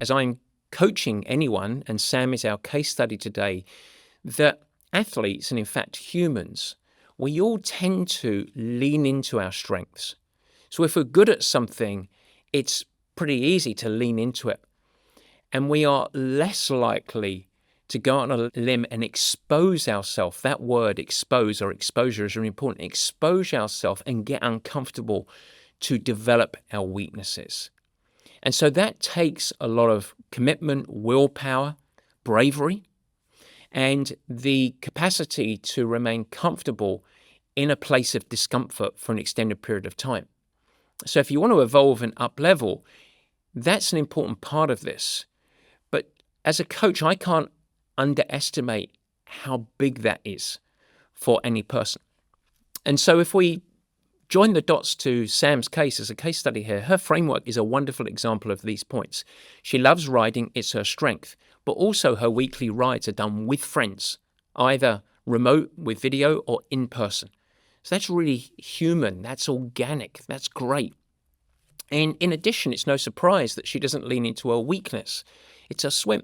as I'm coaching anyone, and Sam is our case study today, that athletes, and in fact humans, we all tend to lean into our strengths. So if we're good at something, it's pretty easy to lean into it. And we are less likely to go on a limb and expose ourselves. That word expose or exposure is really important. Expose ourselves and get uncomfortable to develop our weaknesses. And so that takes a lot of commitment, willpower, bravery, and the capacity to remain comfortable in a place of discomfort for an extended period of time. So if you want to evolve and up-level, that's an important part of this. But as a coach, I can't underestimate how big that is for any person. And so if we join the dots to Sam's case as a case study here, her framework is a wonderful example of these points. She loves riding, it's her strength, but also her weekly rides are done with friends, either remote with video or in person. So that's really human, that's organic, that's great. And in addition, it's no surprise that she doesn't lean into her weakness. It's her swim.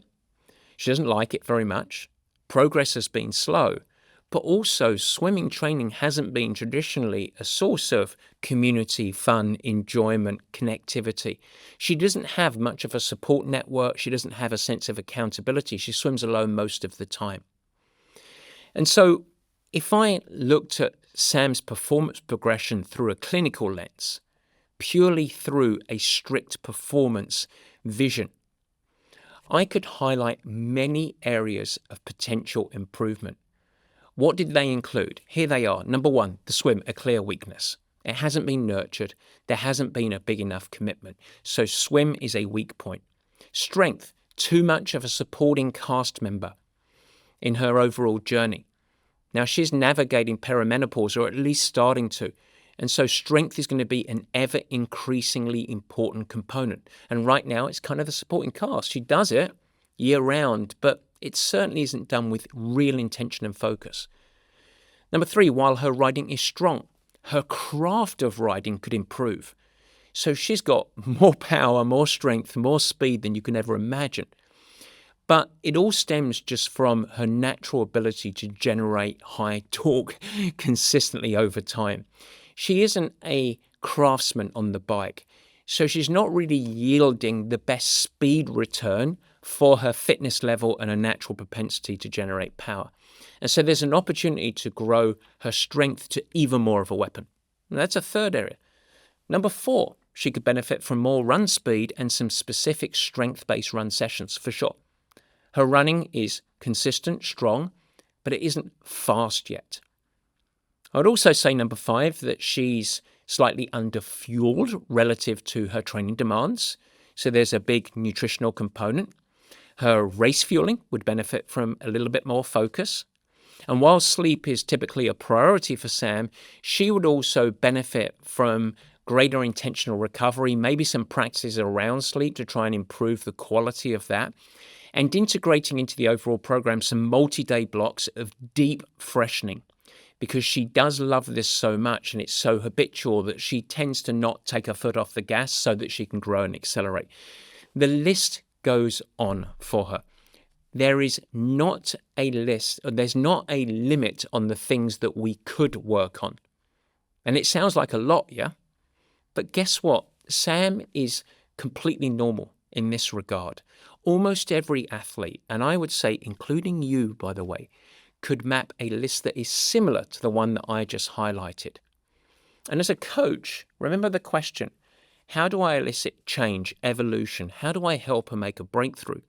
She doesn't like it very much. Progress has been slow, but also swimming training hasn't been traditionally a source of community, fun, enjoyment, connectivity. She doesn't have much of a support network. She doesn't have a sense of accountability. She swims alone most of the time. And so if I looked at Sam's performance progression through a clinical lens, purely through a strict performance vision, I could highlight many areas of potential improvement. What did they include? Here they are. Number one, the swim, a clear weakness. It hasn't been nurtured. There hasn't been a big enough commitment. So swim is a weak point. Strength, too much of a supporting cast member in her overall journey. Now she's navigating perimenopause, or at least starting to. And so strength is going to be an ever increasingly important component. And right now it's kind of the supporting cast. She does it year round, but it certainly isn't done with real intention and focus. Number three, while her riding is strong, her craft of riding could improve. So she's got more power, more strength, more speed than you can ever imagine. But it all stems just from her natural ability to generate high torque consistently over time. She isn't a craftsman on the bike, so she's not really yielding the best speed return for her fitness level and a natural propensity to generate power. And so there's an opportunity to grow her strength to even more of a weapon. And that's a third area. Number four, she could benefit from more run speed and some specific strength-based run sessions for sure. Her running is consistent, strong, but it isn't fast yet. I'd also say number five, that she's slightly underfueled relative to her training demands. So there's a big nutritional component. Her race fueling would benefit from a little bit more focus. And while sleep is typically a priority for Sam, she would also benefit from greater intentional recovery, maybe some practices around sleep to try and improve the quality of that, and integrating into the overall program some multi-day blocks of deep freshening, because she does love this so much and it's so habitual that she tends to not take her foot off the gas so that she can grow and accelerate. The list goes on for her. There is not a list, there's not a limit on the things that we could work on. And it sounds like a lot, yeah? But guess what? Sam is completely normal in this regard. Almost every athlete, and I would say including you, by the way, could map a list that is similar to the one that I just highlighted. And as a coach, remember the question, how do I elicit change, evolution? How do I help her make a breakthrough?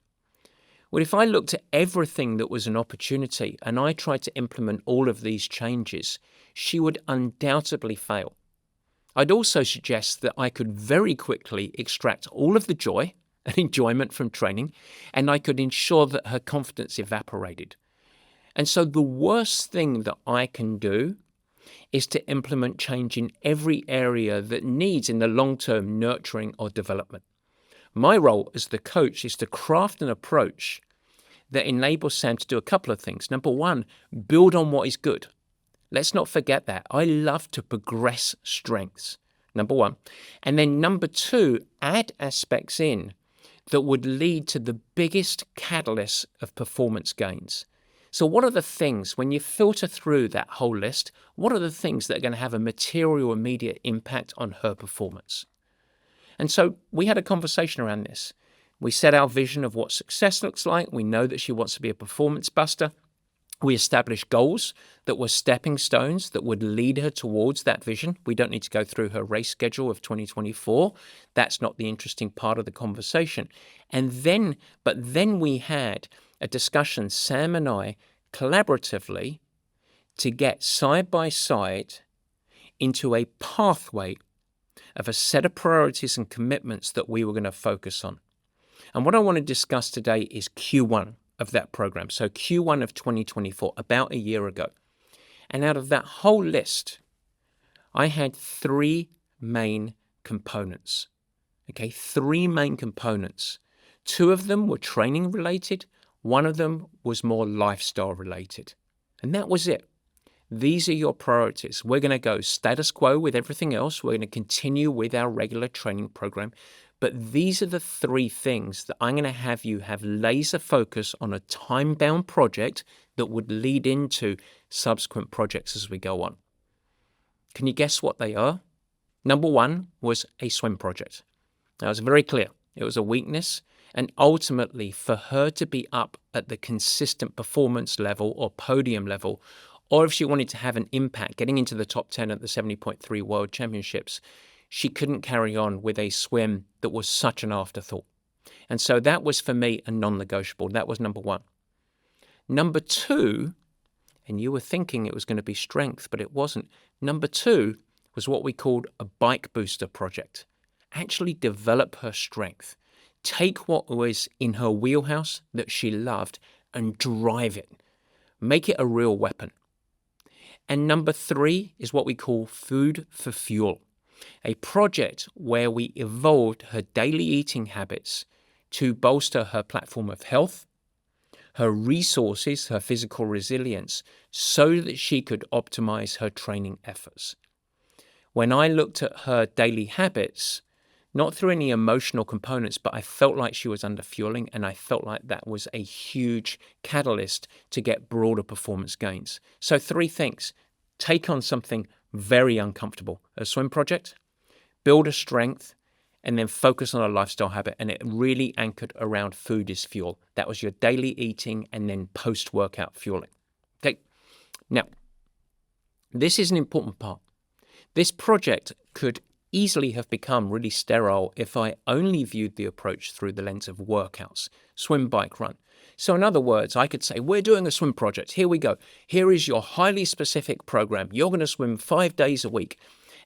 Well, if I looked at everything that was an opportunity and I tried to implement all of these changes, she would undoubtedly fail. I'd also suggest that I could very quickly extract all of the joy and enjoyment from training, and I could ensure that her confidence evaporated. And so the worst thing that I can do is to implement change in every area that needs in the long term nurturing or development. My role as the coach is to craft an approach that enables Sam to do a couple of things. Number one, build on what is good. Let's not forget that. I love to progress strengths, number one. And then number two, add aspects in that would lead to the biggest catalyst of performance gains. So what are the things, when you filter through that whole list, what are the things that are going to have a material, immediate impact on her performance? And so we had a conversation around this. We set our vision of what success looks like. We know that she wants to be a performance buster. We established goals that were stepping stones that would lead her towards that vision. We don't need to go through her race schedule of 2024. That's not the interesting part of the conversation. But then we had a discussion, Sam and I, collaboratively, to get side by side into a pathway of a set of priorities and commitments that we were going to focus on. And what I want to discuss today is Q1 of that program. So Q1 of 2024, about a year ago. And out of that whole list, I had three main components. Okay, three main components. Two of them were training related. One of them was more lifestyle related. And that was it. These are your priorities. We're going to go status quo with everything else. We're going to continue with our regular training program. But these are the three things that I'm going to have you have laser focus on a time-bound project that would lead into subsequent projects as we go on. Can you guess what they are? Number one was a swim project. That was very clear. It was a weakness. And ultimately, for her to be up at the consistent performance level or podium level, or if she wanted to have an impact, getting into the top 10 at the 70.3 World Championships, she couldn't carry on with a swim that was such an afterthought. And so that was, for me, a non-negotiable. That was number one. Number two, and you were thinking it was going to be strength, but it wasn't. Number two was what we called a bike booster project. Actually develop her strength. Take what was in her wheelhouse that she loved and drive it. Make it a real weapon. And number three is what we call food for fuel. A project where we evolved her daily eating habits to bolster her platform of health, her resources, her physical resilience, so that she could optimize her training efforts. When I looked at her daily habits, not through any emotional components, but I felt like she was under fueling, and I felt like that was a huge catalyst to get broader performance gains. So three things. Take on something very uncomfortable, a swim project, build a strength, and then focus on a lifestyle habit. And it really anchored around food is fuel. That was your daily eating and then post-workout fueling. Okay. Now, this is an important part. This project could easily have become really sterile if I only viewed the approach through the lens of workouts, swim, bike, run. So in other words, I could say, we're doing a swim project. Here we go. Here is your highly specific program. You're going to swim 5 days a week,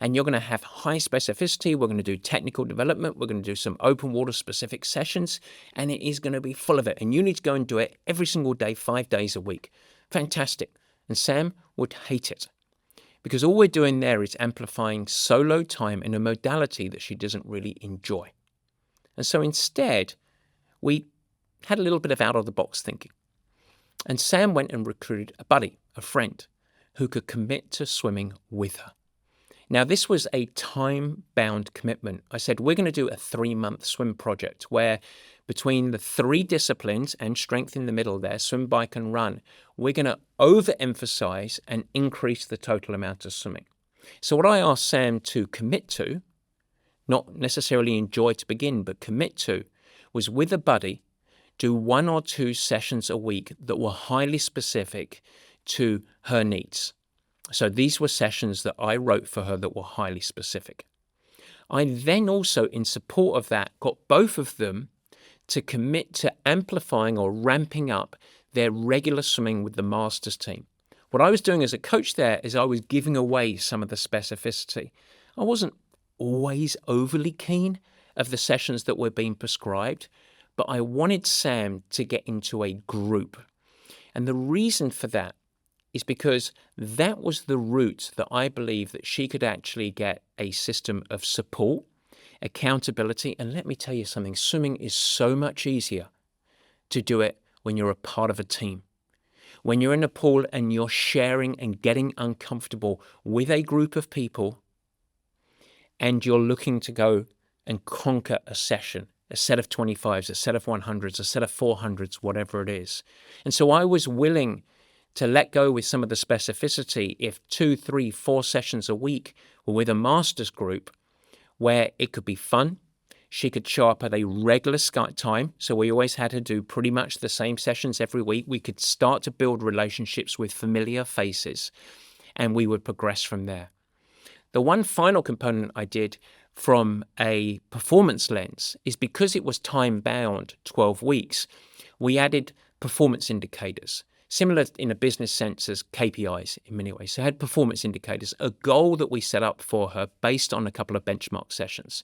and you're going to have high specificity. We're going to do technical development. We're going to do some open water specific sessions, and it is going to be full of it. And you need to go and do it every single day, 5 days a week. Fantastic. And Sam would hate it, because all we're doing there is amplifying solo time in a modality that she doesn't really enjoy. And so instead, we had a little bit of out-of-the-box thinking. And Sam went and recruited a buddy, a friend, who could commit to swimming with her. Now, this was a time-bound commitment. I said, we're going to do a 3-month swim project where between the 3 disciplines and strength in the middle there, swim, bike, and run, we're going to overemphasize and increase the total amount of swimming. So what I asked Sam to commit to, not necessarily enjoy to begin, but commit to, was with a buddy, do 1 or 2 sessions a week that were highly specific to her needs. So these were sessions that I wrote for her that were highly specific. I then also, in support of that, got both of them to commit to amplifying or ramping up their regular swimming with the masters team. What I was doing as a coach there is I was giving away some of the specificity. I wasn't always overly keen of the sessions that were being prescribed, but I wanted Sam to get into a group. And the reason for that is because that was the route that I believe that she could actually get a system of support, accountability. And let me tell you something, swimming is so much easier to do it when you're a part of a team. When you're in a pool and you're sharing and getting uncomfortable with a group of people and you're looking to go and conquer a session. a set of 25s, a set of 100s, a set of 400s, whatever it is. And so I was willing to let go with some of the specificity if 2, 3, 4 sessions a week were with a master's group where it could be fun. She could show up at a regular Skype time. So we always had to do pretty much the same sessions every week. We could start to build relationships with familiar faces, and we would progress from there. The one final component I did from a performance lens is because it was time-bound, 12 weeks, we added performance indicators, similar in a business sense as KPIs in many ways. So I had performance indicators, a goal that we set up for her based on a couple of benchmark sessions.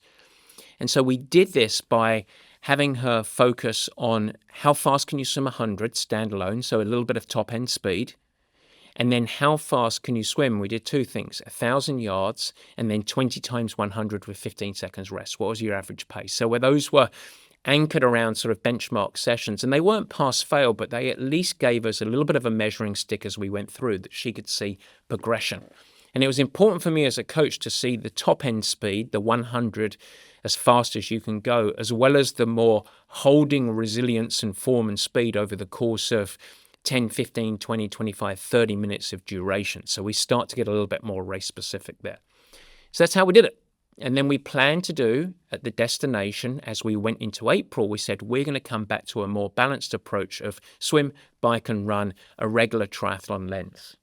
And so we did this by having her focus on how fast can you swim 100 standalone, so a little bit of top-end speed, and then how fast can you swim? We did 2 things, 1,000 yards and then 20 times 100 with 15 seconds rest. What was your average pace? So where those were anchored around sort of benchmark sessions, and they weren't pass-fail, but they at least gave us a little bit of a measuring stick as we went through that she could see progression. And it was important for me as a coach to see the top-end speed, the 100 as fast as you can go, as well as the more holding resilience and form and speed over the course of 10, 15, 20, 25, 30 minutes of duration. So we start to get a little bit more race specific there. So that's how we did it. And then we planned to do at the destination as we went into April, we said we're going to come back to a more balanced approach of swim, bike and run, a regular triathlon lens.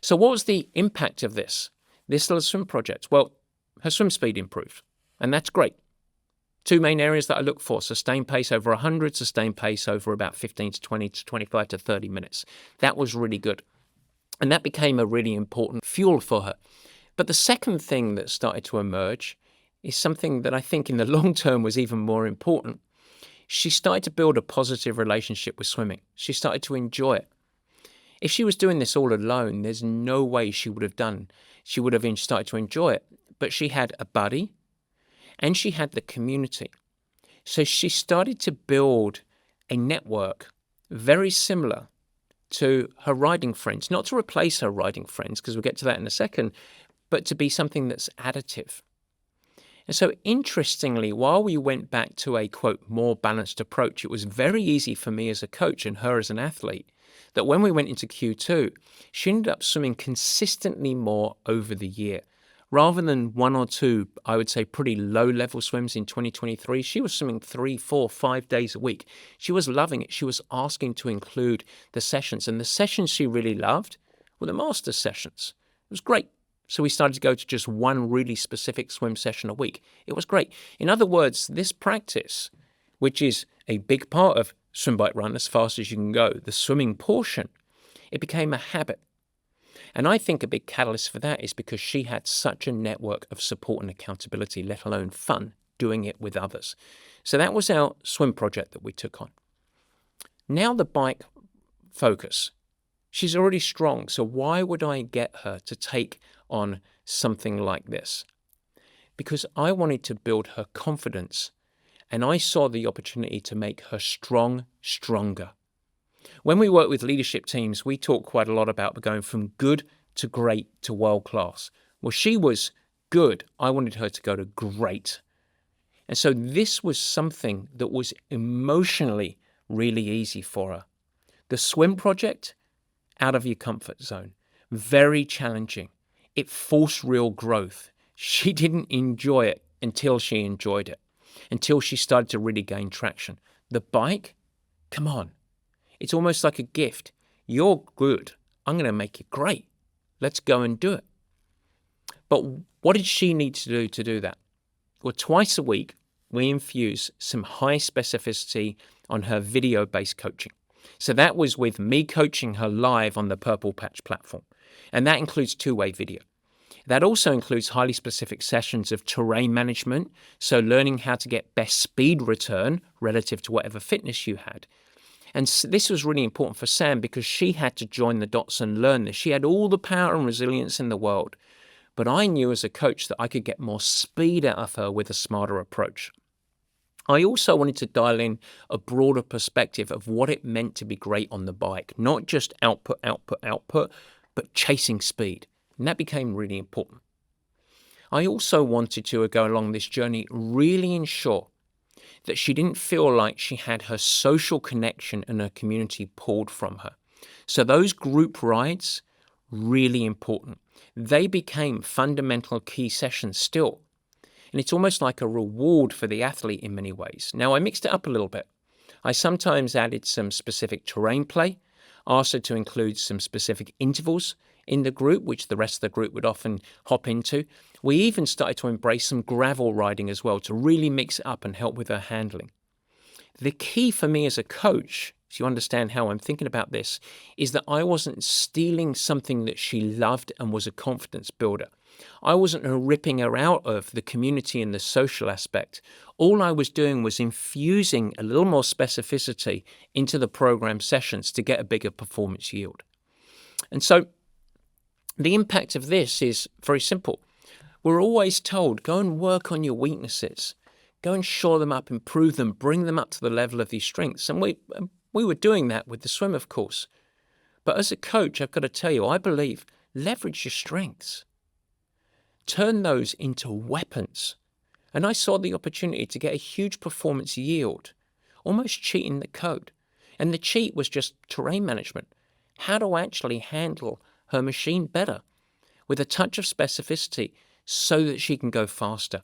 So what was the impact of this little swim project? Well, her swim speed improved, and that's great. 2 main areas that I look for: sustained pace over 100, sustained pace over about 15 to 20 to 25 to 30 minutes. That was really good. And that became a really important fuel for her. But the second thing that started to emerge is something that I think in the long term was even more important. She started to build a positive relationship with swimming. She started to enjoy it. If she was doing this all alone, there's no way she would have started to enjoy it. But she had a buddy, and she had the community. So she started to build a network very similar to her riding friends, not to replace her riding friends, because we'll get to that in a second, but to be something that's additive. And so interestingly, while we went back to a, quote, more balanced approach, it was very easy for me as a coach and her as an athlete that when we went into Q2, she ended up swimming consistently more over the year. Rather than 1 or 2, I would say, pretty low-level swims in 2023, she was swimming 3, 4, 5 days a week. She was loving it. She was asking to include the sessions. And the sessions she really loved were the master sessions. It was great. So we started to go to just 1 really specific swim session a week. It was great. In other words, this practice, which is a big part of swim, bike, run, as fast as you can go, the swimming portion, it became a habit. And I think a big catalyst for that is because she had such a network of support and accountability, let alone fun, doing it with others. So that was our swim project that we took on. Now the bike focus. She's already strong, so why would I get her to take on something like this? Because I wanted to build her confidence, and I saw the opportunity to make her strong, stronger. When we work with leadership teams, we talk quite a lot about going from good to great to world class. Well, she was good. I wanted her to go to great. And so this was something that was emotionally really easy for her. The swim project, out of your comfort zone, very challenging. It forced real growth. She didn't enjoy it until she enjoyed it, until she started to really gain traction. The bike, come on. It's almost like a gift. You're good. I'm going to make it great. Let's go and do it. But what did she need to do that? Well, twice a week, we infuse some high specificity on her video-based coaching. So that was with me coaching her live on the Purple Patch platform. And that includes 2-way video. That also includes highly specific sessions of terrain management, so learning how to get best speed return relative to whatever fitness you had. And this was really important for Sam because she had to join the dots and learn this. She had all the power and resilience in the world. But I knew as a coach that I could get more speed out of her with a smarter approach. I also wanted to dial in a broader perspective of what it meant to be great on the bike, not just output, but chasing speed. And that became really important. I also wanted to go along this journey really ensure that she didn't feel like she had her social connection and her community pulled from her. So those group rides, really important. They became fundamental key sessions still. And it's almost like a reward for the athlete in many ways. Now, I mixed it up a little bit. I sometimes added some specific terrain play, also to include some specific intervals in the group, which the rest of the group would often hop into. We even started to embrace some gravel riding as well to really mix it up and help with her handling. The key for me as a coach, so you understand how I'm thinking about this, is that I wasn't stealing something that she loved and was a confidence builder. I wasn't ripping her out of the community and the social aspect. All I was doing was infusing a little more specificity into the program sessions to get a bigger performance yield. And so the impact of this is very simple. We're always told, go and work on your weaknesses. Go and shore them up, improve them, bring them up to the level of these strengths. And we were doing that with the swim, of course. But as a coach, I've got to tell you, I believe, leverage your strengths. Turn those into weapons. And I saw the opportunity to get a huge performance yield, almost cheating the code. And the cheat was just terrain management. How to actually handle her machine better with a touch of specificity so that she can go faster.